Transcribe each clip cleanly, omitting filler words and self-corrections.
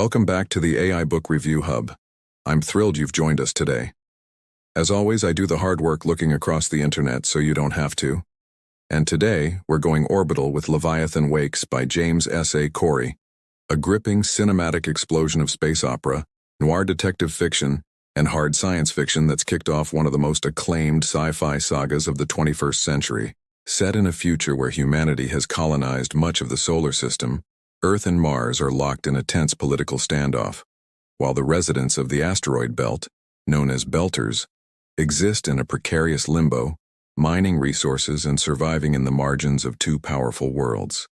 Welcome back to the AI Book Review Hub. I'm thrilled you've joined us today. As always, I do the hard work looking across the internet so you don't have to. And today, we're going orbital with Leviathan Wakes by James S.A. A gripping cinematic explosion of space opera, noir detective fiction, and hard science fiction that's kicked off one of the most acclaimed sci-fi sagas of the 21st century. Set in a future where humanity has colonized much of the solar system, Earth and Mars are locked in a tense political standoff, while the residents of the asteroid belt, known as Belters, exist in a precarious limbo, mining resources and surviving in the margins of two powerful worlds.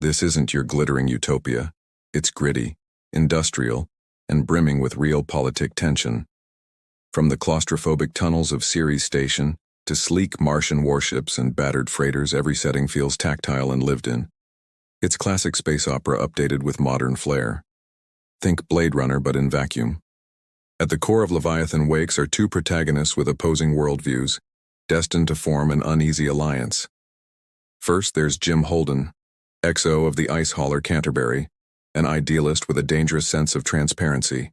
This isn't your glittering utopia. It's gritty, industrial, and brimming with realpolitik tension. From the claustrophobic tunnels of Ceres Station to sleek Martian warships and battered freighters, every setting feels tactile and lived in. It's classic space opera updated with modern flair. Think Blade Runner but in vacuum. At the core of Leviathan Wakes are two protagonists with opposing worldviews, destined to form an uneasy alliance. First, there's Jim Holden, XO of the ice hauler Canterbury, an idealist with a dangerous sense of transparency.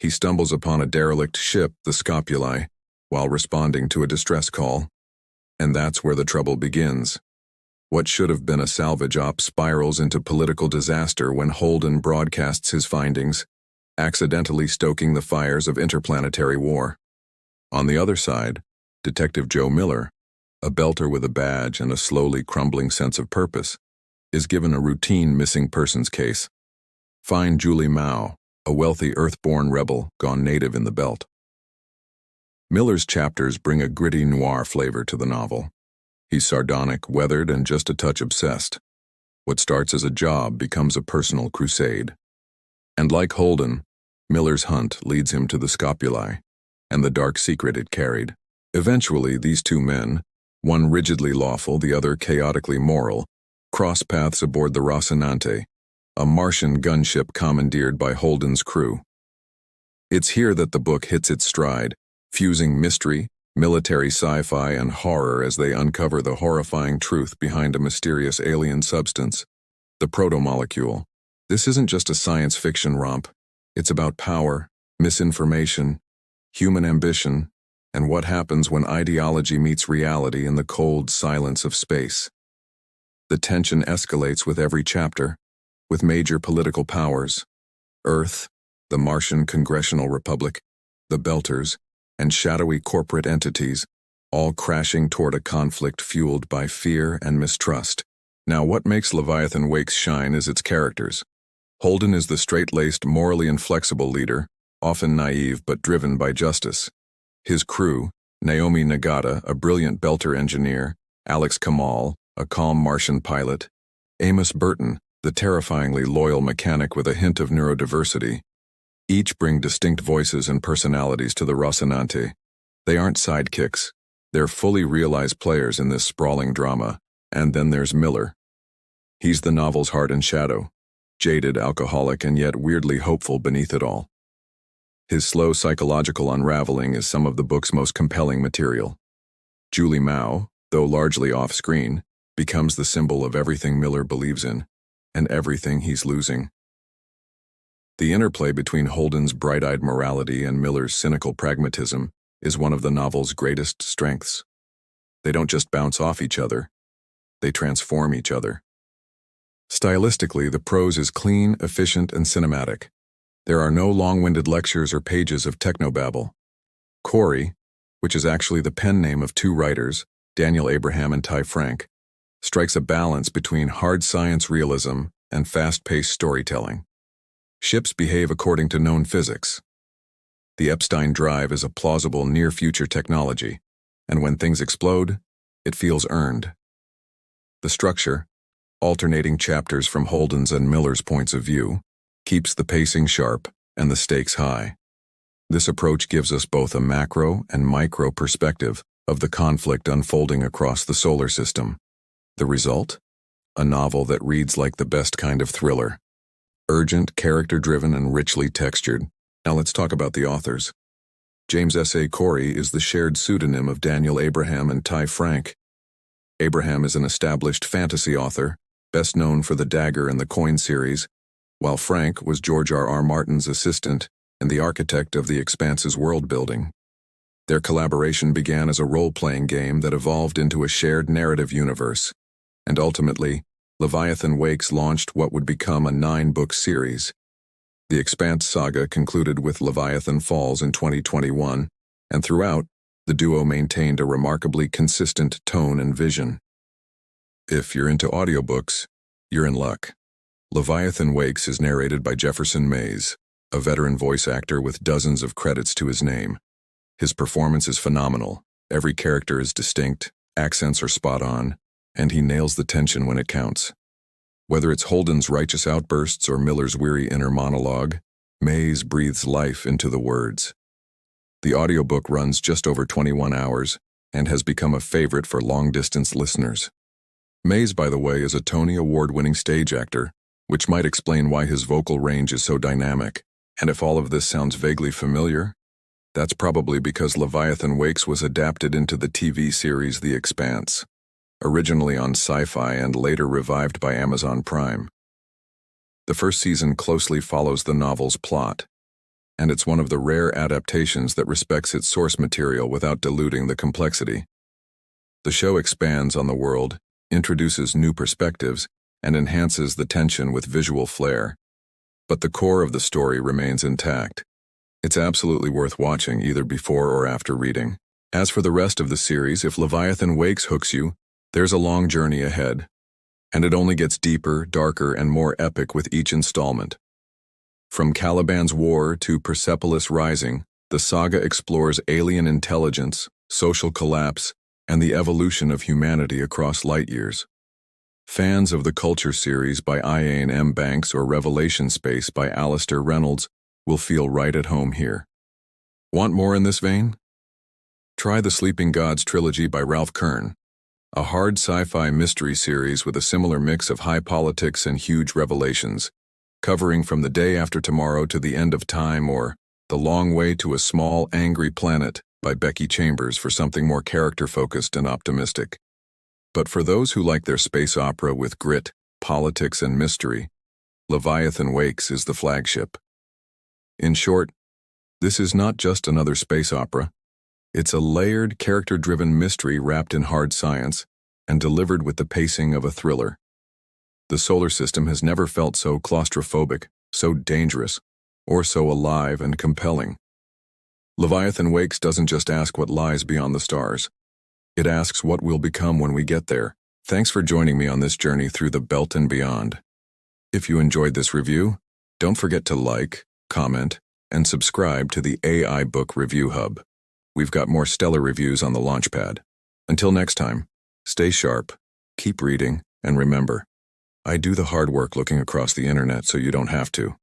He stumbles upon a derelict ship, the Scopuli, while responding to a distress call. And that's where the trouble begins. What should have been a salvage op spirals into political disaster when Holden broadcasts his findings, accidentally stoking the fires of interplanetary war. On the other side, Detective Joe Miller, a belter with a badge and a slowly crumbling sense of purpose, is given a routine missing persons case. Find Julie Mao, a wealthy Earth-born rebel gone native in the belt. Miller's chapters bring a gritty noir flavor to the novel. He's sardonic, weathered, and just a touch obsessed. What starts as a job becomes a personal crusade. And like Holden, Miller's hunt leads him to the Scopuli and the dark secret it carried. Eventually, these two men, one rigidly lawful, the other chaotically moral, cross paths aboard the Rocinante, a Martian gunship commandeered by Holden's crew. It's here that the book hits its stride, fusing mystery, military sci-fi, and horror as they uncover the horrifying truth behind a mysterious alien substance, the protomolecule. This isn't just a science fiction romp. It's about power, misinformation, human ambition, and what happens when ideology meets reality in the cold silence of space. The tension escalates with every chapter, with major political powers, Earth, the Martian Congressional Republic, the Belters, and shadowy corporate entities, all crashing toward a conflict fueled by fear and mistrust. Now, what makes Leviathan Wakes shine is its characters. Holden is the straight-laced, morally inflexible leader, often naive but driven by justice. His crew, Naomi Nagata, a brilliant Belter engineer, Alex Kamal, a calm Martian pilot, Amos Burton, the terrifyingly loyal mechanic with a hint of neurodiversity, each bring distinct voices and personalities to the Rocinante. They aren't sidekicks. They're fully realized players in this sprawling drama. And then there's Miller. He's the novel's heart and shadow, jaded, alcoholic, and yet weirdly hopeful beneath it all. His slow psychological unraveling is some of the book's most compelling material. Julie Mao, though largely off-screen, becomes the symbol of everything Miller believes in, and everything he's losing. The interplay between Holden's bright-eyed morality and Miller's cynical pragmatism is one of the novel's greatest strengths. They don't just bounce off each other, they transform each other. Stylistically, the prose is clean, efficient, and cinematic. There are no long-winded lectures or pages of technobabble. Corey, which is actually the pen name of two writers, Daniel Abraham and Ty Frank, strikes a balance between hard science realism and fast-paced storytelling. Ships behave according to known physics. The Epstein drive is a plausible near-future technology, and when things explode, it feels earned. The structure, alternating chapters from Holden's and Miller's points of view, keeps the pacing sharp and the stakes high. This approach gives us both a macro and micro perspective of the conflict unfolding across the solar system. The result? A novel that reads like the best kind of thriller. Urgent, character-driven, and richly textured. Now let's talk about the authors. James S.A. is the shared pseudonym of Daniel Abraham and Ty Frank. Abraham is an established fantasy author, best known for the Dagger and the Coin series, while Frank was George R.R. Martin's assistant and the architect of The Expanse's world-building. Their collaboration began as a role-playing game that evolved into a shared narrative universe, and ultimately, Leviathan Wakes launched what would become a 9-book series. The Expanse saga concluded with Leviathan Falls in 2021, and throughout, the duo maintained a remarkably consistent tone and vision. If you're into audiobooks, you're in luck. Leviathan Wakes is narrated by Jefferson Mays, a veteran voice actor with dozens of credits to his name. His performance is phenomenal. Every character is distinct, accents are spot on, and he nails the tension when it counts. Whether it's Holden's righteous outbursts or Miller's weary inner monologue, Mays breathes life into the words. The audiobook runs just over 21 hours and has become a favorite for long-distance listeners. Mays, by the way, is a Tony Award-winning stage actor, which might explain why his vocal range is so dynamic. And if all of this sounds vaguely familiar, that's probably because Leviathan Wakes was adapted into the TV series The Expanse, originally on Sci-Fi and later revived by Amazon Prime. The first season closely follows the novel's plot, and it's one of the rare adaptations that respects its source material without diluting the complexity. The show expands on the world, introduces new perspectives, and enhances the tension with visual flair. But the core of the story remains intact. It's absolutely worth watching either before or after reading. As for the rest of the series, if Leviathan Wakes hooks you, there's a long journey ahead. And it only gets deeper, darker, and more epic with each installment. From Caliban's War to Persepolis Rising, the saga explores alien intelligence, social collapse, and the evolution of humanity across light years. Fans of the Culture series by Ian M. Banks or Revelation Space by Alistair Reynolds will feel right at home here. Want more in this vein? Try the Sleeping Gods trilogy by Ralph Kern, a hard sci-fi mystery series with a similar mix of high politics and huge revelations, covering From the Day After Tomorrow to the End of Time or The Long Way to a Small, Angry Planet by Becky Chambers for something more character-focused and optimistic. But for those who like their space opera with grit, politics, and mystery, Leviathan Wakes is the flagship. In short, this is not just another space opera. It's a layered, character-driven mystery wrapped in hard science and delivered with the pacing of a thriller. The solar system has never felt so claustrophobic, so dangerous, or so alive and compelling. Leviathan Wakes doesn't just ask what lies beyond the stars. It asks what we'll become when we get there. Thanks for joining me on this journey through the Belt and beyond. If you enjoyed this review, don't forget to like, comment, and subscribe to the AI Book Review Hub. We've got more stellar reviews on the Launchpad. Until next time, stay sharp, keep reading, and remember, I do the hard work looking across the internet so you don't have to.